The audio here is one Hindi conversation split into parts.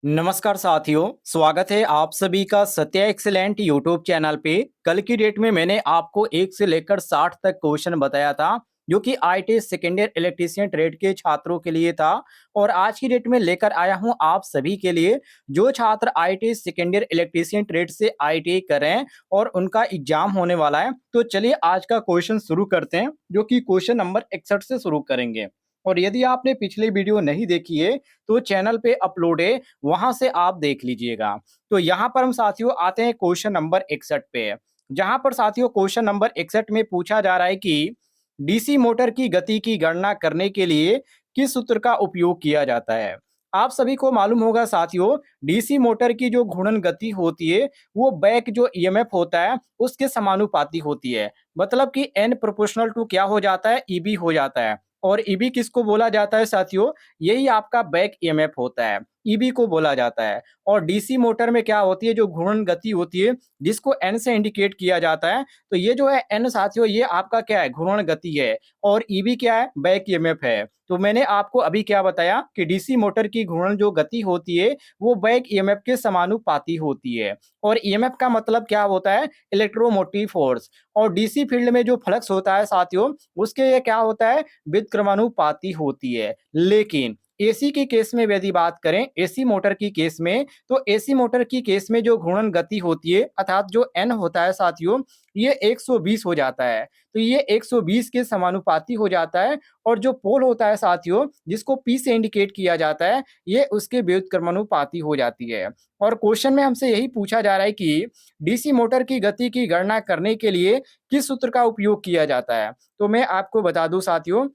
नमस्कार साथियों, स्वागत है आप सभी का सत्या एक्सीलेंट यूट्यूब चैनल पे। कल की डेट में मैंने आपको 1 से लेकर 60 तक क्वेश्चन बताया था, जो कि IT second year electrician trade के छात्रों के लिए था। और आज की डेट में लेकर आया हूं आप सभी के लिए, जो छात्र IT second year electrician trade से आईटीआई कर रहे हैं और उनका एग्जाम होने वाला है। तो चलिए आज का क्वेश्चन शुरू करते हैं, जो कि क्वेश्चन नंबर 61 से शुरू करेंगे। और यदि आपने पिछली वीडियो नहीं देखी है तो चैनल पे अपलोड है, वहां से आप देख लीजिएगा। तो यहाँ पर हम साथियों आते हैं क्वेश्चन नंबर 61 पे, जहां पर साथियों क्वेश्चन नंबर 61 में पूछा जा रहा है कि डीसी मोटर की गति की गणना करने के लिए किस सूत्र का उपयोग किया जाता है। आप सभी को मालूम होगा साथियों, डीसी मोटर की जो घूर्णन गति होती है वो बैक जो ईएमएफ होता है उसके समानुपाती होती है। मतलब कि एन प्रोपोर्शनल टू क्या हो जाता है, ईबी हो जाता है। और ईबी किसको बोला जाता है साथियों, यही आपका बैक ईएमएफ होता है, ईबी को बोला जाता है। और डीसी मोटर में क्या होती है, जो घूर्णन गति होती है जिसको एन से इंडिकेट किया जाता है। तो ये जो है एन साथियों, ये आपका क्या है, घूर्णन गति है। और ईबी क्या है, बैक ईएमएफ है। तो मैंने आपको अभी क्या बताया कि डीसी मोटर की घूर्णन जो गति होती है वो बैक ईएमएफ के समानुपाती होती है। और ईएमएफ का मतलब क्या होता है, इलेक्ट्रोमोटिव फोर्स। और डीसी फील्ड में जो फ्लक्स होता है साथियों, उसके ये क्या होता है, व्युत्क्रमानुपाती होती है। लेकिन एसी के केस में यदि बात करें, एसी मोटर की केस में, तो एसी मोटर की केस में जो घूर्णन गति होती है अर्थात जो एन होता है साथियों, ये 120 हो जाता है। तो ये 120 के समानुपाती हो जाता है। और जो पोल होता है साथियों, जिसको पी से इंडिकेट किया जाता है, ये उसके व्युत्क्रमानुपाती हो जाती है। और क्वेश्चन में हमसे यही पूछा जा रहा है कि डीसी मोटर की गति की गणना करने के लिए किस सूत्र का उपयोग किया जाता है। तो मैं आपको बता दूं साथियों,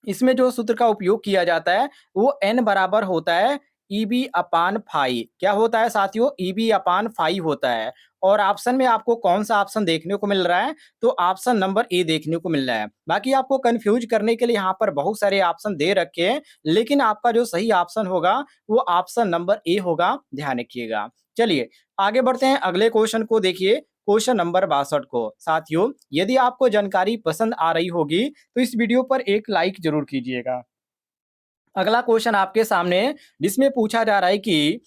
इसमें जो सूत्र का उपयोग किया जाता है वो एन बराबर होता है ईबी अपान फाई। क्या होता है साथियों, ईबी अपान फाई होता है। और ऑप्शन में आपको कौन सा ऑप्शन देखने को मिल रहा है, तो ऑप्शन नंबर ए देखने को मिल रहा है। बाकी आपको कंफ्यूज करने के लिए यहाँ पर बहुत सारे ऑप्शन दे रखे हैं, लेकिन आपका जो सही ऑप्शन होगा वो ऑप्शन नंबर ए होगा, ध्यान रखिएगा। चलिए आगे बढ़ते हैं, अगले क्वेश्चन को देखिए, क्वेश्चन नंबर 62 को। साथियों यदि आपको जानकारी पसंद आ रही होगी तो इस वीडियो पर एक लाइक जरूर कीजिएगा। अगला क्वेश्चन आपके सामने है, जिसमें पूछा जा रहा है कि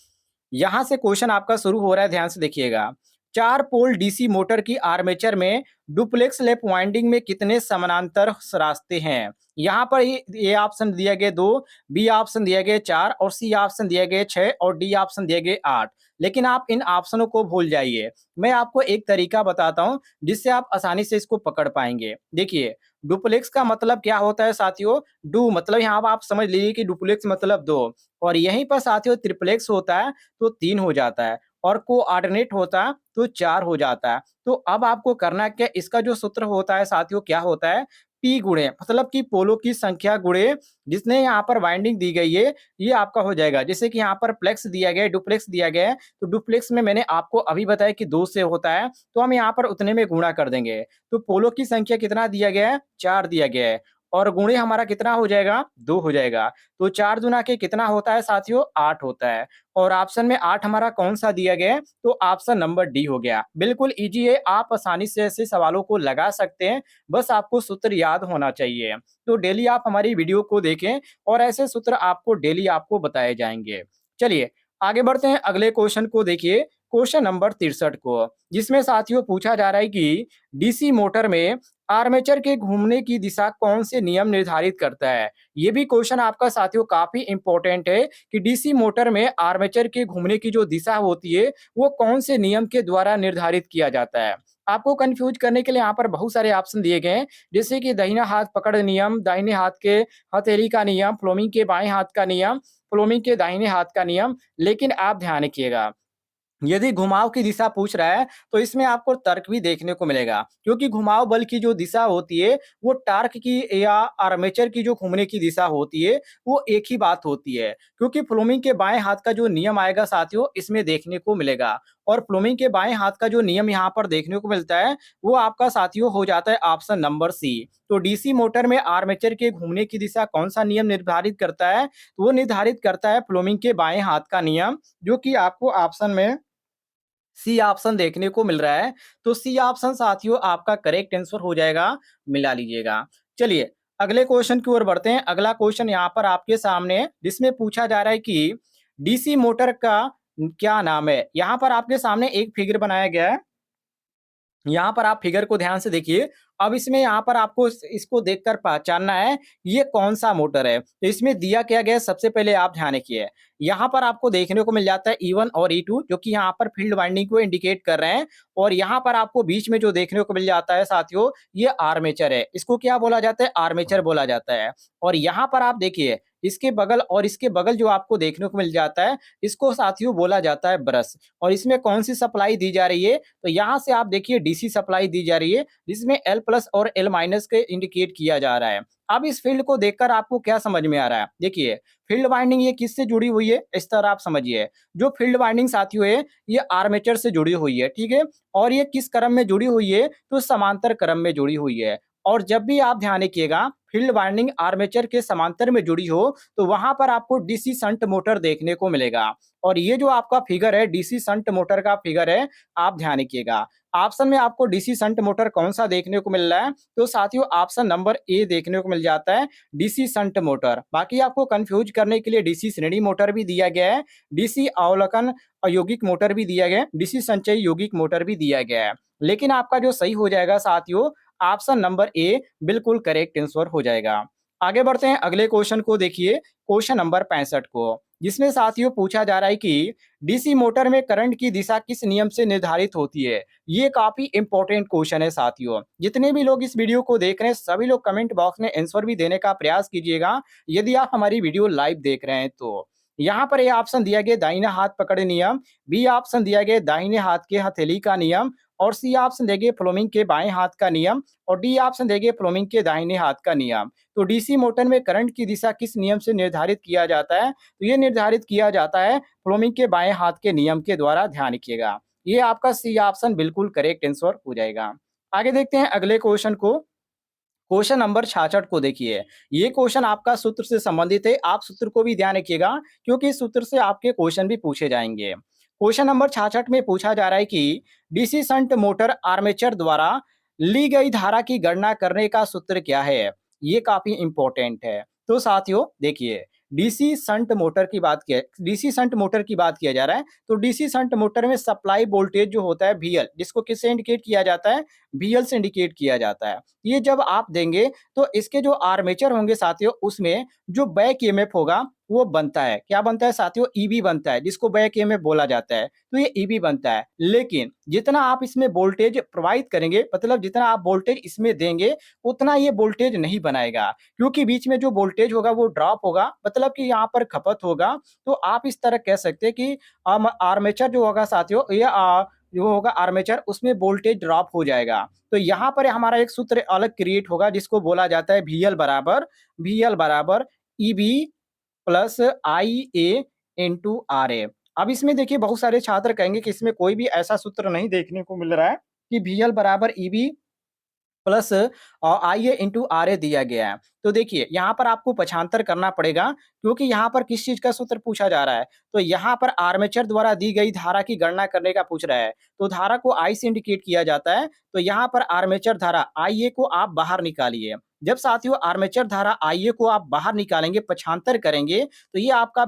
यहाँ से क्वेश्चन आपका शुरू हो रहा है, ध्यान से देखिएगा। 4 पोल डीसी मोटर की आर्मेचर में डुप्लेक्स लैप वाइंडिंग में कितने समानांतर रास्ते हैं। यहाँ पर ए ऑप्शन दिया गया 2, बी ऑप्शन दिया गया 4 और सी ऑप्शन दिया गया 6 और डी ऑप्शन दिया गया 8। लेकिन आप इन ऑप्शनों को भूल जाइए। मैं आपको एक तरीका बताता हूँ जिससे आप आसानी से इसको पकड़ पाएंगे। देखिए, डुप्लेक्स का मतलब क्या होता है साथियों, डू मतलब यहाँ पर आप समझ लीजिए कि डुप्लेक्स मतलब 2। और यहीं पर साथियों ट्रिप्लेक्स होता है तो 3 हो जाता है। और कोऑर्डिनेट होता है तो 4 हो जाता है। तो अब आपको करना क्या, इसका जो सूत्र होता है साथियों क्या होता है, पी गुणे मतलब कि पोलों की संख्या गुणे जिसने यहाँ पर वाइंडिंग दी गई है, ये आपका हो जाएगा। जैसे कि यहाँ पर प्लेक्स दिया गया है, डुप्लेक्स दिया गया है, तो डुप्लेक्स में मैंने आपको अभी बताया कि 2 से होता है, तो हम यहाँ पर उतने में गुणा कर देंगे। तो पोलों की संख्या कितना दिया गया है, 4 दिया गया है। और गुणे हमारा कितना हो जाएगा, 2 हो जाएगा। तो 4 दूना के कितना होता है साथियों, 8 होता है। और ऑप्शन में 8 हमारा कौन सा दिया गया है, तो ऑप्शन नंबर डी हो गया। बिल्कुल इजी है, आप आसानी से ऐसे सवालों को लगा सकते हैं, बस आपको सूत्र याद होना चाहिए। तो डेली आप हमारी वीडियो को देखें और ऐसे सूत्र आपको डेली आपको बताए जाएंगे। चलिए आगे बढ़ते हैं, अगले क्वेश्चन को देखिए, क्वेश्चन नंबर 63 को, जिसमें साथियों पूछा जा रहा है कि डीसी मोटर में आर्मेचर के घूमने की दिशा कौन से नियम निर्धारित करता है। ये भी क्वेश्चन आपका साथियों काफी इंपॉर्टेंट है कि डीसी मोटर में आर्मेचर के घूमने की जो दिशा होती है वो कौन से नियम के द्वारा निर्धारित किया जाता है। आपको कंफ्यूज करने के लिए यहाँ पर बहुत सारे ऑप्शन दिए गए हैं, जैसे कि दाहिना हाथ पकड़ नियम, दाहिने हाथ के हथेली का नियम, फ्लोमिंग के बाएं हाथ का नियम, फ्लोमिंग के दाहिने हाथ का नियम। लेकिन आप ध्यान रखिएगा, यदि घुमाव की दिशा पूछ रहा है तो इसमें आपको तर्क भी देखने को मिलेगा, क्योंकि घुमाव बल की जो दिशा होती है वो टार्क की या आर्मेचर की जो घूमने की दिशा होती है वो एक ही बात होती है। क्योंकि फ्लोमिंग के बाएं हाथ का जो नियम आएगा साथियों इसमें देखने को मिलेगा। और फ्लोमिंग के बाएं हाथ का जो नियम यहाँ पर देखने को मिलता है वो आपका साथियों हो जाता है ऑप्शन नंबर सी। तो डीसी मोटर में आर्मेचर के घूमने की दिशा कौन सा नियम निर्धारित करता है, तो वो निर्धारित करता है फ्लोमिंग के बाएं हाथ का नियम, जो कि आपको ऑप्शन में सी ऑप्शन देखने को मिल रहा है। तो सी ऑप्शन साथियों आपका करेक्ट आंसर हो जाएगा, मिला लीजिएगा। चलिए अगले क्वेश्चन की ओर बढ़ते हैं। अगला क्वेश्चन यहाँ पर आपके सामने है, जिसमें पूछा जा रहा है कि डीसी मोटर का क्या नाम है? यहाँ पर आपके सामने एक फिगर बनाया गया है। यहाँ पर आप फिगर को ध्यान से देखिए। अब इसमें यहाँ पर आपको इसको देखकर पहचानना है, ये कौन-सा मोटर है। तो इसमें दिया क्या गया है, सबसे पहले आप ध्यान रखिए। यहाँ पर आपको देखने को मिल जाता है E1 और E2 जो कि यहाँ पर फील्ड वाइंडिंग को इंडिकेट कर रहे हैं और यहाँ पर आपको बीच में जो देखने को मिल जाता है साथियों, ये आर्मेचर है। इसको क्या बोला जाता है? आर्मेचर बोला जाता है। और यहाँ पर आप देखिए, इसके बगल और इसके बगल जो आपको देखने को मिल जाता है, इसको साथियों बोला जाता है ब्रश। और इसमें कौन-सी सप्लाई दी जा रही है? तो यहाँ से आप देखिए डीसी सप्लाई दी जा रही है, जिसमें L प्लस और L माइनस के इंडिकेट किया जा रहा है। अब इस फील्ड को देखकर आपको क्या समझ में आ रहा है? देखिए, फील्ड वाइंडिंग ये किससे जुड़ी हुई है? इस तरह आप समझिए। जो फील्ड वाइंडिंग साथियों है, ये आर्मेचर से जुड़ी हुई है, ठीक है? और ये किस क्रम में जुड़ी हुई है? तो समांतर क्रम में जुड़ी हुई है। और जब भी आप ध्यान रखिएगा, फील्ड वाइंडिंग आर्मेचर के समांतर में जुड़ी हो, तो वहाँ पर आपको डीसी शंट मोटर देखने को मिलेगा। और ये जो आपका फिगर है, डीसी शंट मोटर का फिगर है, आप ध्यान रखिएगा। ऑप्शन में आपको डीसी शंट मोटर कौन-सा देखने को मिल रहा है? तो साथियों ऑप्शन नंबर ए देखने को मिल जाता है, डीसी शंट मोटर। बाकी आपको कन्फ्यूज़ करने के लिए डीसी श्रेणी मोटर भी दिया गया है, डीसी अवलोकन यौगिक मोटर भी दिया गया है, डीसी संचयी यौगिक मोटर भी दिया गया है। लेकिन आपका जो सही हो जाएगा साथियों, ऑप्शन नंबर ए बिल्कुल करेक्ट आंसर हो जाएगा। आगे बढ़ते हैं अगले क्वेश्चन को देखिए, क्वेश्चन नंबर 65 को, जिसमें साथियों पूछा जा रहा है कि डीसी मोटर में करंट की दिशा किस नियम से निर्धारित होती है? ये काफ़ी इंपॉर्टेंट क्वेश्चन है साथियों। जितने भी लोग इस वीडियो को देख रहे हैं, सभी लोग कमेंट बॉक्स में आंसर भी देने का प्रयास कीजिएगा, यदि आप हमारी वीडियो लाइव देख रहे हैं तो। यहाँ पर ए ऑप्शन दिया गया दाहिना हाथ पकड़ नियम, बी ऑप्शन दिया गया दाहिने हाथ के हथेली का नियम और सी ऑप्शन देंगे फ्लोमिंग के बाएं हाथ का नियम और डी ऑप्शन देंगे फ्लोमिंग के दाहिने हाथ का नियम। तो डीसी मोटर में करंट की दिशा किस नियम से निर्धारित किया जाता है? तो ये निर्धारित किया जाता है फ्लोमिंग के बाएं हाथ के नियम के द्वारा, ध्यान रखिएगा। ये आपका सी ऑप्शन बिल्कुल करेक्ट आंसर हो जाएगा। आगे देखते हैं अगले क्वेश्चन को। क्वेश्चन नंबर 66 को देखिए। ये क्वेश्चन आपका सूत्र से संबंधित है। आप सूत्र को भी ध्यान रखिएगा क्योंकि इस सूत्र से आपके क्वेश्चन भी पूछे जाएंगे। क्वेश्चन नंबर 66 में पूछा जा रहा है कि डीसी शंट मोटर आर्मेचर द्वारा ली गई धारा की गणना करने का सूत्र क्या है? ये काफी इंपॉर्टेंट है। तो साथियों देखिए, डीसी शंट मोटर की बात किया जा रहा है, तो डीसी शंट मोटर में सप्लाई वोल्टेज जो होता है VL, जिसको किससे इंडिकेट किया जाता है? VL से इंडिकेट किया जाता है। ये जब आप देंगे तो इसके जो आर्मेचर होंगे साथियों, उसमें जो बैक ईएमएफ होगा वो बनता है। क्या बनता है साथियों? ईबी बनता है, जिसको बैक ईएमएफ बोला जाता है। तो ये ईबी बनता है। लेकिन जितना आप इसमें वोल्टेज प्रोवाइड करेंगे, मतलब जितना आप वोल्टेज इसमें देंगे, उतना ये वोल्टेज नहीं बनाएगा। क्योंकि बीच में जो वोल्टेज होगा वो ड्रॉप होगा, मतलब कि यहाँ पर खपत होगा। तो आप इस तरह कह सकते हैं कि आर्मेचर जो होगा साथियों, ये जो होगा आर्मेचर, उसमें वोल्टेज ड्रॉप हो जाएगा। तो यहाँ पर हमारा एक सूत्र अलग क्रिएट होगा, जिसको बोला जाता है VL बराबर EB plus I A into R A. अब इसमें देखिए बहुत सारे छात्र कहेंगे कि इसमें कोई भी ऐसा सूत्र नहीं देखने को मिल रहा है कि VL बराबर ईबी प्लस आईए इंटू आरए दिया गया है। तो देखिए यहाँ पर आपको पक्षांतर करना पड़ेगा क्योंकि यहाँ पर किस चीज का सूत्र पूछा जा रहा है। तो यहाँ पर आर्मेचर द्वारा दी गई धारा की गणना करने का पूछ रहा है। तो धारा को आई से इंडिकेट किया जाता है। तो यहाँ पर आर्मेचर धारा आईए को आप बाहर निकालिए। जब साथियों आर्मेचर धारा आईए को आप बाहर निकालेंगे, पक्षांतर करेंगे, तो ये आपका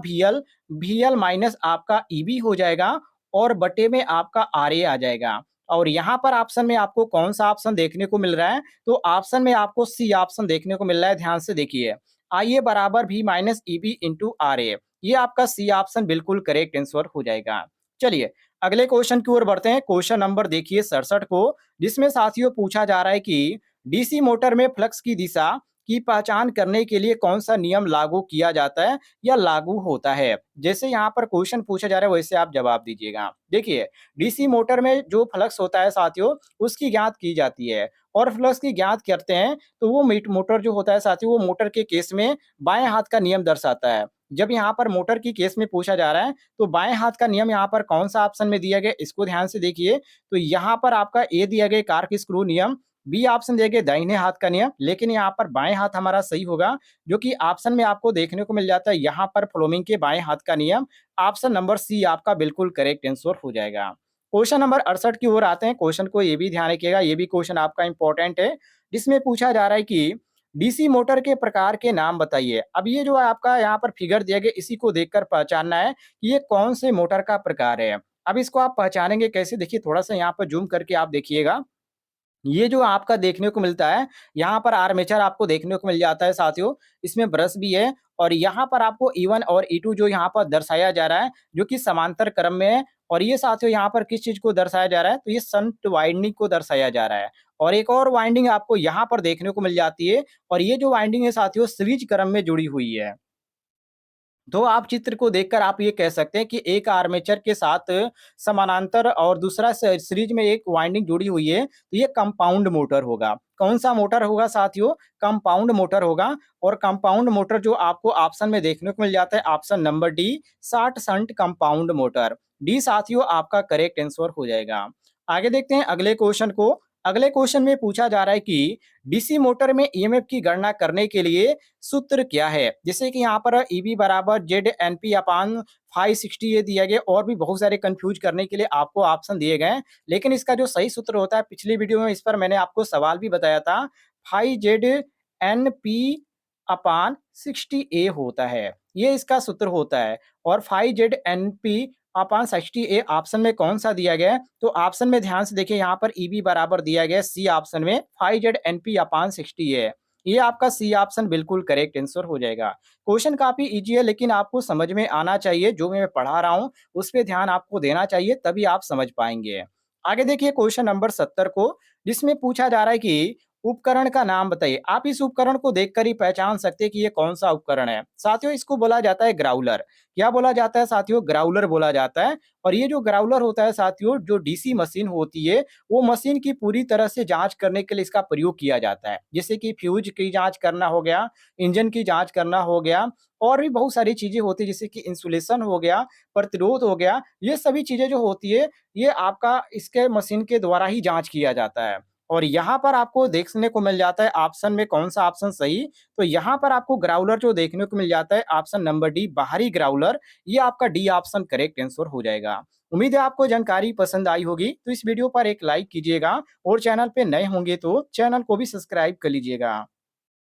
VL माइनस आपका ईबी हो जाएगा और बटे में आपका आरए आ जाएगा। और यहाँ पर ऑप्शन में आपको कौन-सा ऑप्शन देखने को मिल रहा है? तो ऑप्शन में आपको सी ऑप्शन देखने को मिल रहा है, ध्यान से देखिए। आईए बराबर V minus E B into R A. ये आपका सी ऑप्शन बिल्कुल करेक्ट आंसर हो जाएगा। चलिए, अगले क्वेश्चन की ओर बढ़ते हैं। क्वेश्चन नंबर देखिए 67 को, जिसमें साथियों पूछा जा रहा है कि डीसी मोटर में फ्लक्स की दिशा की पहचान करने के लिए कौन-सा नियम लागू किया जाता है या लागू होता है? जैसे यहाँ पर क्वेश्चन पूछा जा रहा है, वैसे आप जवाब दीजिएगा। देखिए, डीसी मोटर में जो फ्लक्स होता है साथियों, उसकी ज्ञात की जाती है और फ्लक्स की ज्ञात करते हैं तो वो मोटर जो होता है साथियों, वो मोटर के केस में बाएं हाथ का नियम दर्शाता है। जब यहाँ पर मोटर की केस में पूछा जा रहा है तो बाएं हाथ का नियम यहाँ पर कौन सा ऑप्शन में दिया गया, इसको ध्यान से देखिए। तो यहाँ पर आपका ए दिया गया कार्क स्क्रू नियम, बी ऑप्शन दिया गया दाहिने हाथ का नियम, लेकिन यहाँ पर बाएं हाथ हमारा सही होगा, जो कि ऑप्शन में आपको देखने को मिल जाता है यहाँ पर फ्लोमिंग के बाएं हाथ का नियम। ऑप्शन नंबर सी आपका बिल्कुल करेक्ट आंसर हो जाएगा। क्वेश्चन नंबर 68 की ओर आते हैं। क्वेश्चन को ये भी ध्यान रखिएगा, ये भी क्वेश्चन आपका इंपॉर्टेंट है, जिसमें पूछा जा रहा है कि डीसी मोटर के प्रकार के नाम बताइए। अब ये जो आपका यहाँ पर फिगर दिया गया, इसी को देखकर पहचानना है कि ये कौन से मोटर का प्रकार है। अब इसको आप पहचानेंगे कैसे, देखिए थोड़ा-सा यहाँ पर ज़ूम करके आप देखिएगा। ये जो आपका देखने को मिलता है, यहाँ पर आर्मेचर आपको देखने को मिल जाता है साथियों, इसमें ब्रश भी है और यहाँ पर आपको E1 और E2 जो यहाँ पर दर्शाया जा रहा है, जो कि समांतर क्रम में है और ये साथियों यहाँ पर किस चीज़ को दर्शाया जा रहा है, तो ये शंट वाइंडिंग को दर्शाया जा रहा है। और एक और वाइंडिंग आपको यहाँ पर देखने को मिल जाती है और ये जो वाइंडिंग है साथियों सीरीज़ क्रम में जुड़ी हुई है। तो आप चित्र को देखकर आप ये कह सकते हैं कि एक आर्मेचर के साथ समानांतर और दूसरा सीरीज में एक वाइंडिंग जुड़ी हुई है, तो ये कंपाउंड मोटर होगा। कौन-सा मोटर होगा साथियों? कंपाउंड मोटर होगा और कंपाउंड मोटर जो आपको ऑप्शन में देखने को मिल जाता है, option number D, short shunt compound motor. D साथियों आपका करेक्ट आंसर हो जाएगा। आगे देखते हैं अगले क्वेश्चन को। अगले क्वेश्चन में पूछा जा रहा है कि डीसी मोटर में ईएमएफ की गणना करने के लिए सूत्र क्या है? जैसे कि यहाँ पर ईबी बराबर जेड-एनपी अपान 560 ये दिया गया और भी बहुत सारे कन्फ्यूज़ करने के लिए आपको ऑप्शन दिए गए हैं। लेकिन इसका जो सही सूत्र होता है, पिछली वीडियो में इस पर मैंने आपको सवाल भी बताया था, 5 जेड-एनपी अपान 60 ए होता है। ये इसका सूत्र होता है और 5 जेड-एनपी अपान 60 ए ऑप्शन में कौन-सा दिया गया है? तो ऑप्शन में ध्यान से देखिए, यहाँ पर ईबी बराबर दिया गया है सी ऑप्शन में 5 जेड-एनपी अपान 60 ए। ये आपका सी ऑप्शन बिल्कुल करेक्ट आंसर हो जाएगा। क्वेश्चन काफ़ी ईज़ी है लेकिन आपको समझ में आना चाहिए, जो मैं पढ़ा रहा हूँ, उस पे ध्यान आपको देना चाहिए तभी आप समझ पाएँगे। आगे देखिए क्वेश्चन नंबर 70 को, जिसमें पूछा जा रहा है कि उपकरण का नाम बताइए। आप इस उपकरण को देखकर ही पहचान सकते हैं कि ये कौन-सा उपकरण है। साथियों इसको बोला जाता है ग्राउलर। क्या बोला जाता है साथियों? ग्राउलर बोला जाता है और ये जो ग्राउलर होता है साथियों, जो डीसी मशीन होती है, वो मशीन की पूरी तरह से जाँच करने के लिए इसका प्रयोग किया जाता है। जैसे कि फ्यूज़ की जाँच करना हो गया, इंजन की जाँच करना हो गया और भी बहुत सारी चीज़ें होती हैं जैसे कि इंसुलेशन हो गया, प्रतिरोध हो गया, ये सभी चीज़ें जो होती है, ये आपका इसके मशीन के द्वारा ही जाँच किया जाता है। और यहाँ पर आपको देखने को मिल जाता है ऑप्शन में कौन-सा ऑप्शन सही, तो यहाँ पर आपको ग्राउलर जो देखने को मिल जाता है ऑप्शन नंबर डी, बाहरी ग्राउलर, ये आपका डी ऑप्शन करेक्ट आंसर हो जाएगा। उम्मीद है आपको जानकारी पसंद आई होगी, तो इस वीडियो पर एक लाइक कीजिएगा और चैनल पे नए होंगे तो चैनल को भी सब्सक्राइब कर लीजिएगा।